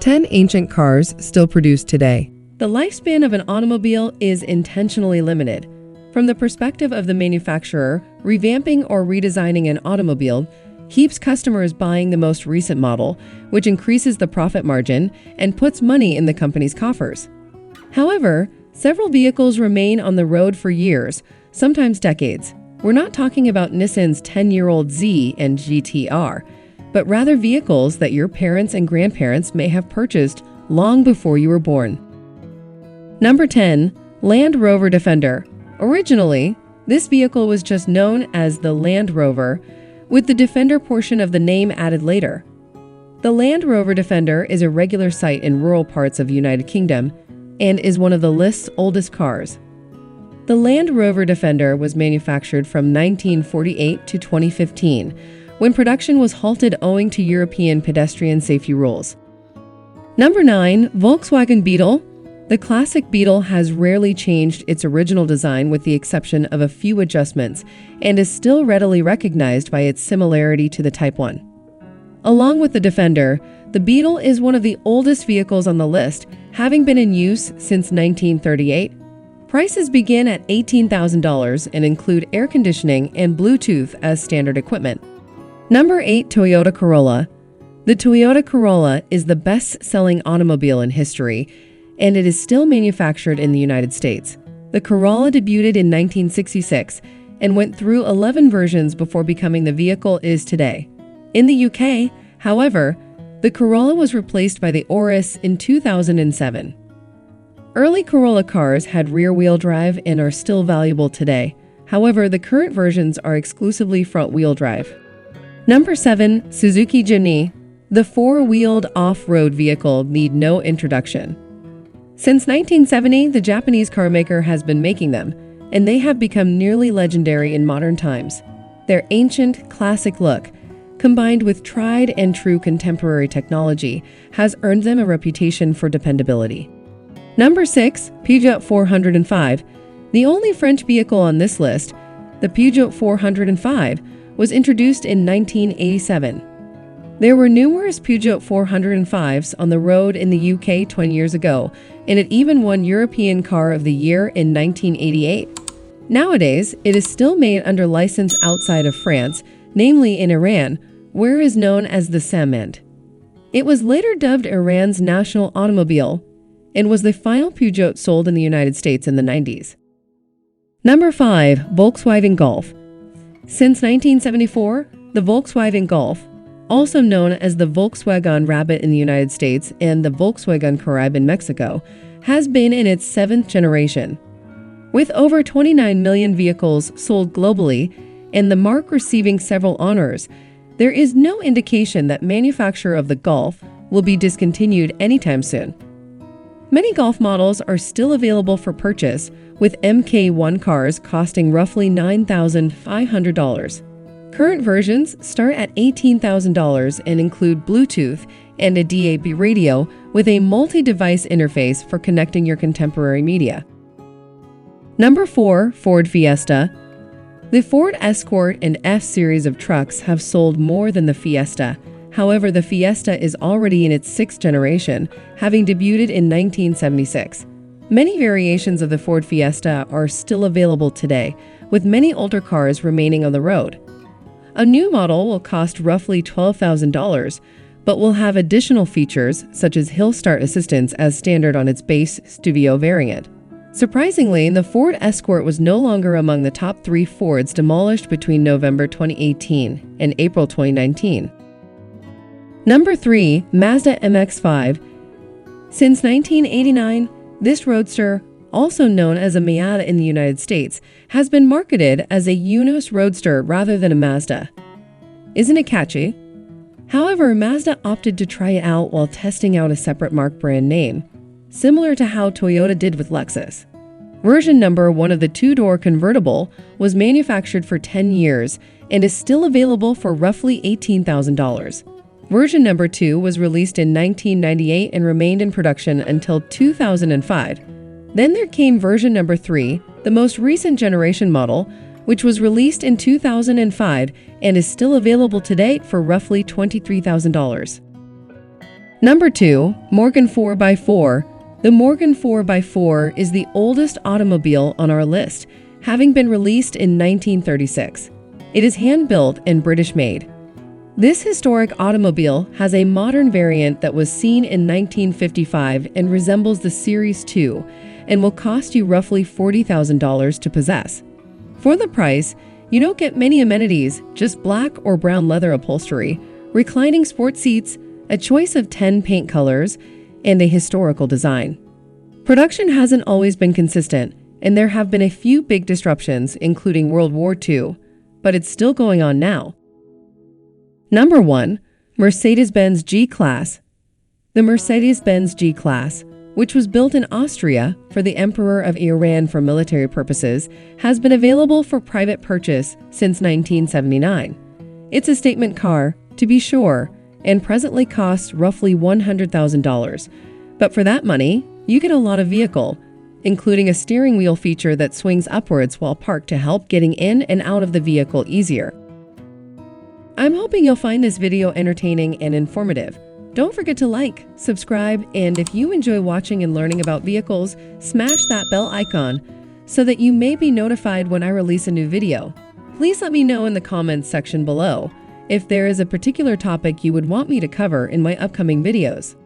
10 ancient cars still produced today. The lifespan of an automobile is intentionally limited. From the perspective of the manufacturer, revamping or redesigning an automobile keeps customers buying the most recent model, which increases the profit margin and puts money in the company's coffers. However, several vehicles remain on the road for years, sometimes decades. We're not talking about Nissan's 10-year-old Z and GT-R, but rather vehicles that your parents and grandparents may have purchased long before you were born. Number 10. Land Rover Defender. Originally, this vehicle was just known as the Land Rover, with the Defender portion of the name added later. The Land Rover Defender is a regular sight in rural parts of the United Kingdom and is one of the list's oldest cars. The Land Rover Defender was manufactured from 1948 to 2015, when production was halted owing to European pedestrian safety rules. Number 9. Volkswagen Beetle. The classic Beetle has rarely changed its original design with the exception of a few adjustments and is still readily recognized by its similarity to the Type 1. Along with the Defender, the Beetle is one of the oldest vehicles on the list, having been in use since 1938. Prices begin at $18,000 and include air conditioning and Bluetooth as standard equipment. Number 8. Toyota Corolla. The Toyota Corolla is the best-selling automobile in history, and it is still manufactured in the United States. The Corolla debuted in 1966 and went through 11 versions before becoming the vehicle it is today. In the UK, however, the Corolla was replaced by the Urus in 2007. Early Corolla cars had rear-wheel drive and are still valuable today. However, the current versions are exclusively front-wheel drive. Number 7. Suzuki Jimny. The four-wheeled off-road vehicle need no introduction. Since 1970, the Japanese carmaker has been making them, and they have become nearly legendary in modern times. Their ancient, classic look, combined with tried and true contemporary technology, has earned them a reputation for dependability. Number 6. Peugeot 405. The only French vehicle on this list, the Peugeot 405, was introduced in 1987. There were numerous Peugeot 405s on the road in the UK 20 years ago, and it even won European Car of the Year in 1988. Nowadays, it is still made under license outside of France, namely in Iran, where it is known as the Samand. It was later dubbed Iran's national automobile and was the final Peugeot sold in the United States in the 90s. Number 5. Volkswagen Golf. Since 1974, the Volkswagen Golf, also known as the Volkswagen Rabbit in the United States and the Volkswagen Caribe in Mexico, has been in its 7th generation. With over 29 million vehicles sold globally and the marque receiving several honors, there is no indication that manufacture of the Golf will be discontinued anytime soon. Many Golf models are still available for purchase, with MK1 cars costing roughly $9,500. Current versions start at $18,000 and include Bluetooth and a DAB radio with a multi-device interface for connecting your contemporary media. Number 4. Ford Fiesta. The Ford Escort and F-Series of trucks have sold more than the Fiesta. However, the Fiesta is already in its 6th generation, having debuted in 1976. Many variations of the Ford Fiesta are still available today, with many older cars remaining on the road. A new model will cost roughly $12,000, but will have additional features such as hill start assistance as standard on its base Stuvio variant. Surprisingly, the Ford Escort was no longer among the top 3 Fords demolished between November 2018 and April 2019. Number 3. Mazda MX5. Since 1989, this roadster, also known as a Miata in the United States, has been marketed as a Yunos Roadster rather than a Mazda. Isn't it catchy? However, Mazda opted to try it out while testing out a separate marque brand name, similar to how Toyota did with Lexus. Version number 1 of the 2-door convertible was manufactured for 10 years and is still available for roughly $18,000. Version number 2 was released in 1998 and remained in production until 2005. Then there came version number 3, the most recent generation model, which was released in 2005 and is still available today for roughly $23,000. Number 2. Morgan 4x4. The Morgan 4x4 is the oldest automobile on our list, having been released in 1936. It is hand-built and British-made. This historic automobile has a modern variant that was seen in 1955 and resembles the Series 2 and will cost you roughly $40,000 to possess. For the price, you don't get many amenities, just black or brown leather upholstery, reclining sport seats, a choice of 10 paint colors, and a historical design. Production hasn't always been consistent, and there have been a few big disruptions, including World War II, but it's still going on now. Number 1. Mercedes-Benz G-Class. The Mercedes-Benz G-Class, which was built in Austria for the Emperor of Iran for military purposes, has been available for private purchase since 1979. It's a statement car, to be sure, and presently costs roughly $100,000. But for that money, you get a lot of vehicle, including a steering wheel feature that swings upwards while parked to help getting in and out of the vehicle easier. I'm hoping you'll find this video entertaining and informative. Don't forget to like, subscribe, and if you enjoy watching and learning about vehicles, smash that bell icon so that you may be notified when I release a new video. Please let me know in the comments section below if there is a particular topic you would want me to cover in my upcoming videos.